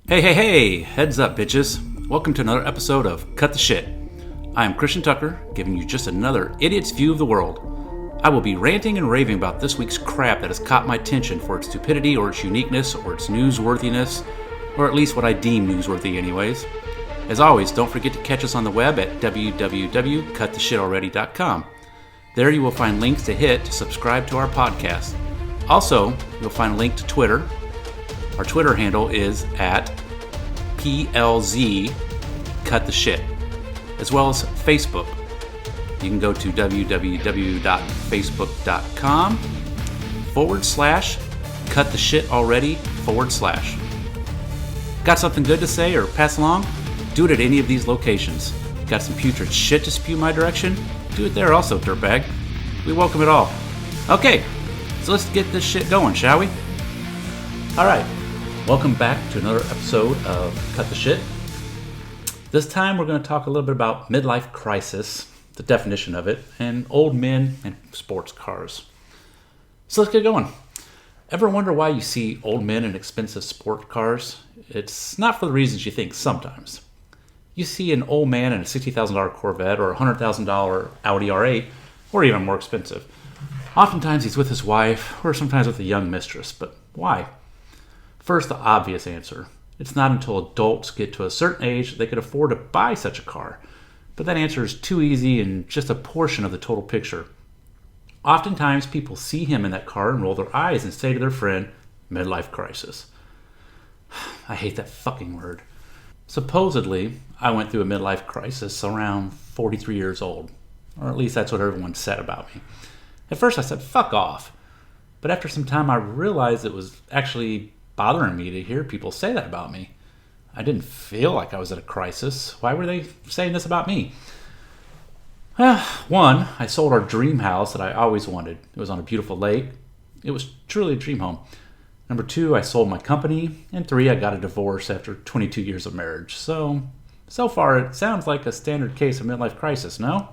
Hey, heads up, bitches. Welcome to another episode of Cut the Shit. I am Christian Tucker, giving you just another idiot's view of the world. I will be ranting and raving about this week's crap that has caught my attention for its stupidity or its uniqueness or its newsworthiness, or at least what I deem newsworthy anyways. As always, don't forget to catch us on the web at www.cuttheshitalready.com. There you will find links to hit to subscribe to our podcast. Also, you'll find a link to Twitter. Our Twitter handle is at PLZ Cut the Shit, as well as Facebook. You can go to www.facebook.com/Cut the Shit Already /. Got something good to say or pass along? Do it at any of these locations. Got some putrid shit to spew my direction? Do it there also, dirtbag. We welcome it all. Okay, so let's get this shit going, shall we? Alright, welcome back to another episode of Cut the Shit. This time we're going to talk a little bit about midlife crisis, the definition of it, and old men and sports cars. So let's get going. Ever wonder why you see old men in expensive sport cars? It's not for the reasons you think sometimes. You see an old man in a $60,000 Corvette or a $100,000 Audi R8, or even more expensive. Oftentimes he's with his wife, or sometimes with a young mistress, but why? First, the obvious answer. It's not until adults get to a certain age that they could afford to buy such a car. But that answer is too easy and just a portion of the total picture. Oftentimes, people see him in that car and roll their eyes and say to their friend, midlife crisis. I hate that fucking word. Supposedly, I went through a midlife crisis around 43 years old. Or at least that's what everyone said about me. At first I said, fuck off. But after some time I realized it was actually bothering me to hear people say that about me. I didn't feel like I was at a crisis. Why were they saying this about me? One, I sold our dream house that I always wanted. It was on a beautiful lake. It was truly a dream home. Number two, I sold my company. And three, I got a divorce after 22 years of marriage. So far it sounds like a standard case of midlife crisis, no?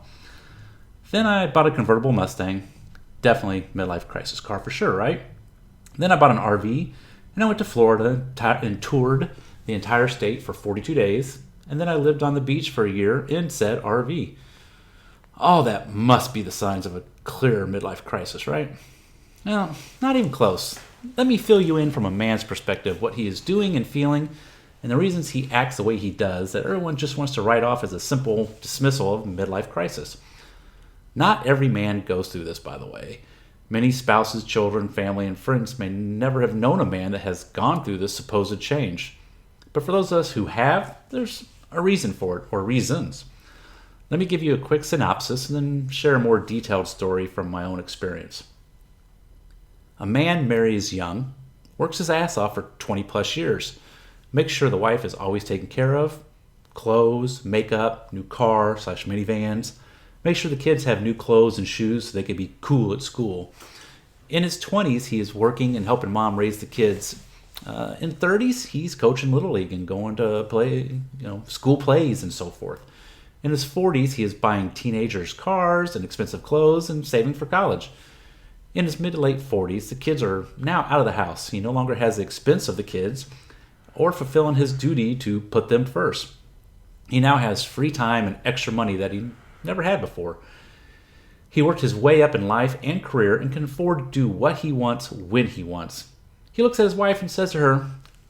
Then I bought a convertible Mustang. Definitely midlife crisis car for sure, right? Then I bought an RV. And I went to Florida and toured the entire state for 42 days. And then I lived on the beach for a year in said RV. All that must be the signs of a clear midlife crisis, right? No, not even close. Let me fill you in from a man's perspective what he is doing and feeling and the reasons he acts the way he does that everyone just wants to write off as a simple dismissal of midlife crisis. Not every man goes through this, by the way. Many spouses, children, family, and friends may never have known a man that has gone through this supposed change. But for those of us who have, there's a reason for it, or reasons. Let me give you a quick synopsis and then share a more detailed story from my own experience. A man marries young, works his ass off for 20 plus years, makes sure the wife is always taken care of, clothes, makeup, new car / minivans, make sure the kids have new clothes and shoes so they can be cool at school. In his 20s, he is working and helping mom raise the kids. In 30s, he's coaching Little League and going to play, school plays and so forth. In his 40s, he is buying teenagers cars and expensive clothes and saving for college. In his mid to late 40s, the kids are now out of the house. He no longer has the expense of the kids or fulfilling his duty to put them first. He now has free time and extra money that he never had before. He worked his way up in life and career and can afford to do what he wants when he wants. He looks at his wife and says to her,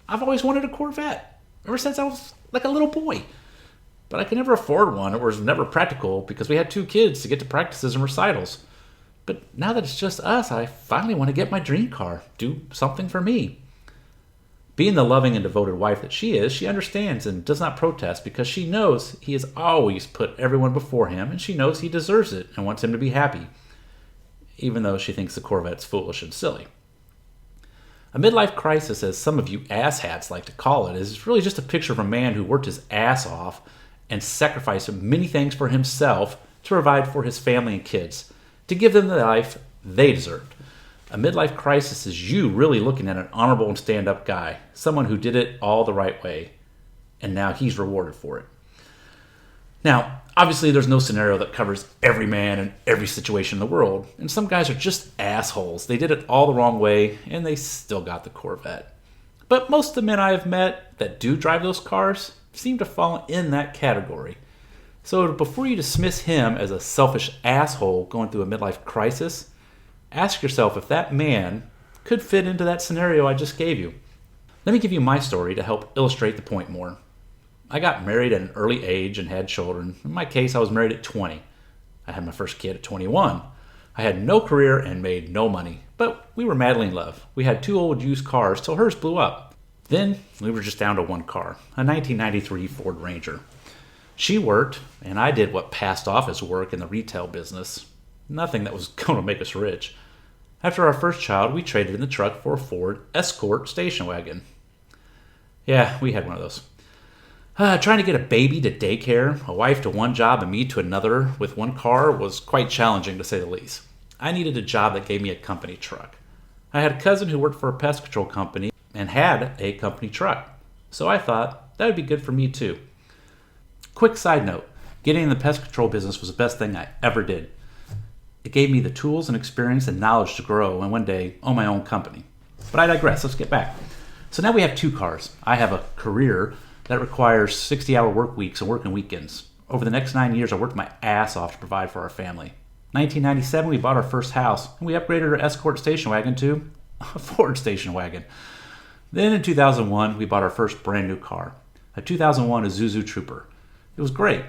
I've always wanted a Corvette, ever since I was like a little boy. But I could never afford one. It was never practical because we had 2 kids to get to practices and recitals. But now that it's just us, I finally want to get my dream car, do something for me. Being the loving and devoted wife that she is, she understands and does not protest because she knows he has always put everyone before him and she knows he deserves it and wants him to be happy, even though she thinks the Corvette's foolish and silly. A midlife crisis, as some of you asshats like to call it, is really just a picture of a man who worked his ass off and sacrificed many things for himself to provide for his family and kids, to give them the life they deserved. A midlife crisis is you really looking at an honorable and stand-up guy, someone who did it all the right way, and now he's rewarded for it. Now, obviously there's no scenario that covers every man in every situation in the world, and some guys are just assholes. They did it all the wrong way, and they still got the Corvette. But most of the men I have met that do drive those cars seem to fall in that category. So before you dismiss him as a selfish asshole going through a midlife crisis, ask yourself if that man could fit into that scenario I just gave you. Let me give you my story to help illustrate the point more. I got married at an early age and had children. In my case, I was married at 20. I had my first kid at 21. I had no career and made no money, but we were madly in love. We had 2 old used cars till hers blew up. Then we were just down to 1 car, a 1993 Ford Ranger. She worked, and I did what passed off as work in the retail business. Nothing that was going to make us rich. After our first child, we traded in the truck for a Ford Escort station wagon. Yeah, we had one of those. Trying to get a baby to daycare, a wife to one job, and me to another with 1 car was quite challenging, to say the least. I needed a job that gave me a company truck. I had a cousin who worked for a pest control company and had a company truck, so I thought that would be good for me too. Quick side note, getting in the pest control business was the best thing I ever did. It gave me the tools and experience and knowledge to grow and one day own my own company. But I digress, let's get back. So now we have 2 cars. I have a career that requires 60-hour work weeks and working weekends. Over the next 9 years, I worked my ass off to provide for our family. 1997, we bought our first house, and we upgraded our Escort station wagon to a Ford station wagon. Then in 2001, we bought our first brand new car, a 2001 Isuzu Trooper. It was great.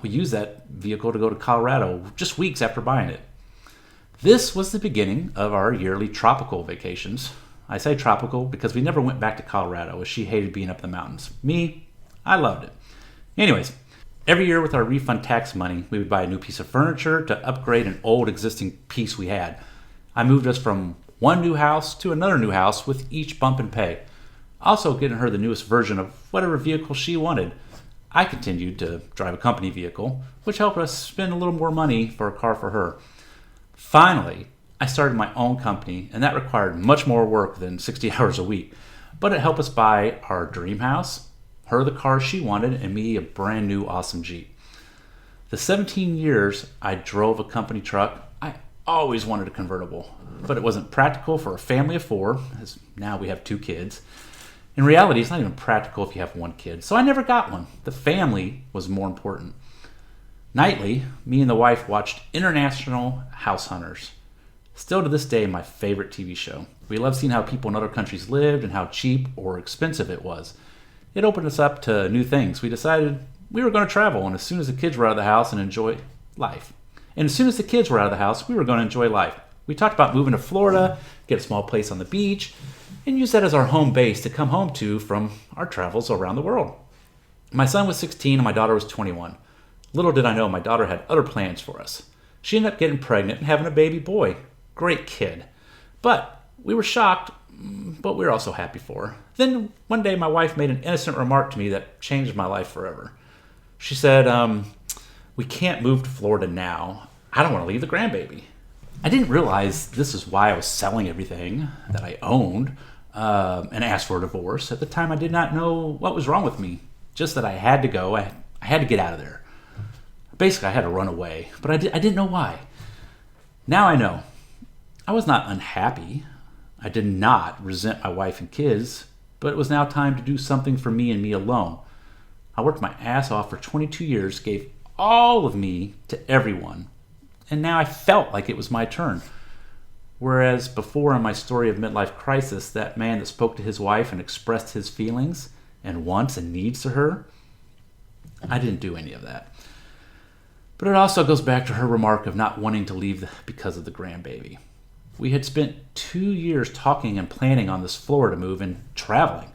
We used that vehicle to go to Colorado just weeks after buying it. This was the beginning of our yearly tropical vacations. I say tropical because we never went back to Colorado as she hated being up in the mountains. Me, I loved it. Anyways, every year with our refund tax money, we would buy a new piece of furniture to upgrade an old existing piece we had. I moved us from one new house to another new house with each bump in pay. Also getting her the newest version of whatever vehicle she wanted. I continued to drive a company vehicle, which helped us spend a little more money for a car for her. Finally, I started my own company, and that required much more work than 60 hours a week. But it helped us buy our dream house, her the car she wanted, and me a brand new awesome Jeep. The 17 years I drove a company truck, I always wanted a convertible, but it wasn't practical for a family of 4, as now we have 2 kids. In reality, it's not even practical if you have 1 kid, so I never got one. The family was more important. Nightly, me and the wife watched International House Hunters. Still to this day, my favorite TV show. We love seeing how people in other countries lived and how cheap or expensive it was. It opened us up to new things. We decided we were going to travel, and as soon as the kids were out of the house, we were going to enjoy life. We talked about moving to Florida, get a small place on the beach, and use that as our home base to come home to from our travels around the world. My son was 16 and my daughter was 21. Little did I know my daughter had other plans for us. She ended up getting pregnant and having a baby boy. Great kid. But we were shocked, but we were also happy for her. Then one day my wife made an innocent remark to me that changed my life forever. She said, we can't move to Florida now. I don't want to leave the grandbaby. I didn't realize this is why I was selling everything that I owned and asked for a divorce. At the time, I did not know what was wrong with me. Just that I had to go. I had to get out of there. Basically, I had to run away, but I didn't know why. Now I know. I was not unhappy. I did not resent my wife and kids, but it was now time to do something for me and me alone. I worked my ass off for 22 years, gave all of me to everyone, and now I felt like it was my turn. Whereas before in my story of midlife crisis, that man that spoke to his wife and expressed his feelings and wants and needs to her, I didn't do any of that. But it also goes back to her remark of not wanting to leave because of the grandbaby. We had spent 2 years talking and planning on this Florida move and traveling.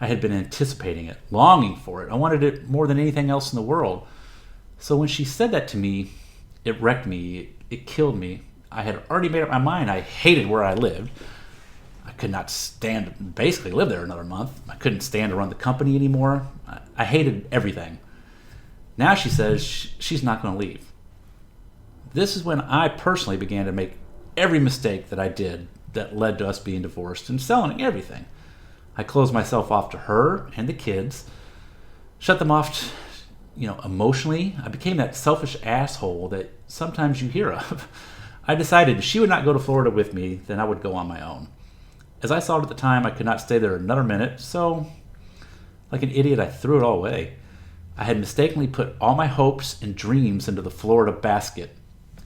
I had been anticipating it, longing for it. I wanted it more than anything else in the world. So when she said that to me, it wrecked me. It killed me. I had already made up my mind. I hated where I lived. I could not stand to basically live there another month. I couldn't stand to run the company anymore. I hated everything. Now she says she's not going to leave. This is when I personally began to make every mistake that I did that led to us being divorced and selling everything. I closed myself off to her and the kids, shut them off, emotionally. I became that selfish asshole that sometimes you hear of. I decided if she would not go to Florida with me, then I would go on my own. As I saw it at the time, I could not stay there another minute, so like an idiot, I threw it all away. I had mistakenly put all my hopes and dreams into the Florida basket.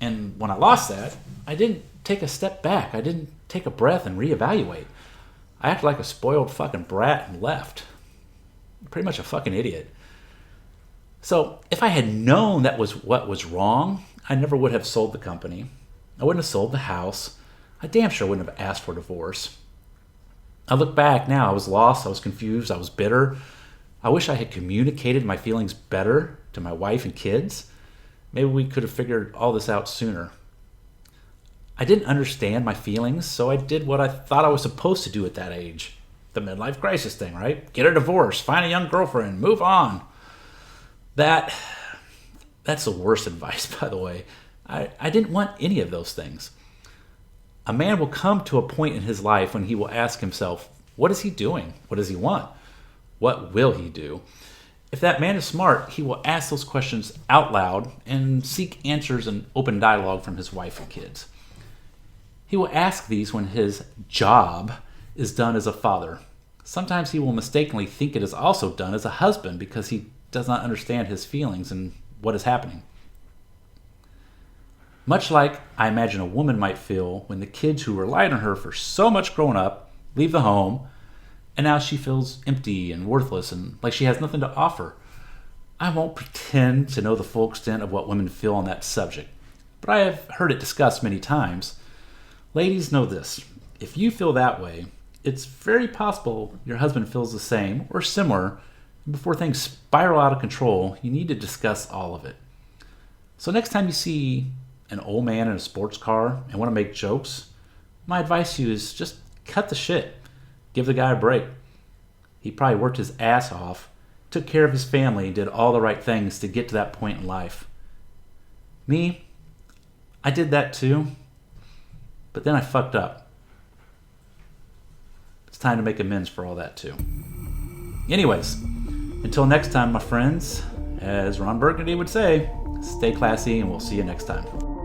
And when I lost that, I didn't take a step back. I didn't take a breath and reevaluate. I acted like a spoiled fucking brat and left. Pretty much a fucking idiot. So if I had known that was what was wrong, I never would have sold the company. I wouldn't have sold the house. I damn sure wouldn't have asked for a divorce. I look back now, I was lost, I was confused, I was bitter. I wish I had communicated my feelings better to my wife and kids. Maybe we could have figured all this out sooner. I didn't understand my feelings, so I did what I thought I was supposed to do at that age. The midlife crisis thing, right? Get a divorce, find a young girlfriend, move on. That's the worst advice, by the way. I didn't want any of those things. A man will come to a point in his life when he will ask himself, what is he doing? What does he want? What will he do? If that man is smart, he will ask those questions out loud and seek answers and open dialogue from his wife and kids. He will ask these when his job is done as a father. Sometimes he will mistakenly think it is also done as a husband because he does not understand his feelings and what is happening. Much like I imagine a woman might feel when the kids who relied on her for so much growing up leave the home, and now she feels empty and worthless and like she has nothing to offer. I won't pretend to know the full extent of what women feel on that subject, but I have heard it discussed many times. Ladies, know this. If you feel that way, it's very possible your husband feels the same or similar. Before things spiral out of control, you need to discuss all of it. So next time you see an old man in a sports car and want to make jokes, my advice to you is just cut the shit. Give the guy a break. He probably worked his ass off, took care of his family, and did all the right things to get to that point in life. Me, I did that too, but then I fucked up. It's time to make amends for all that too. Anyways, until next time, my friends, as Ron Burgundy would say, stay classy and we'll see you next time.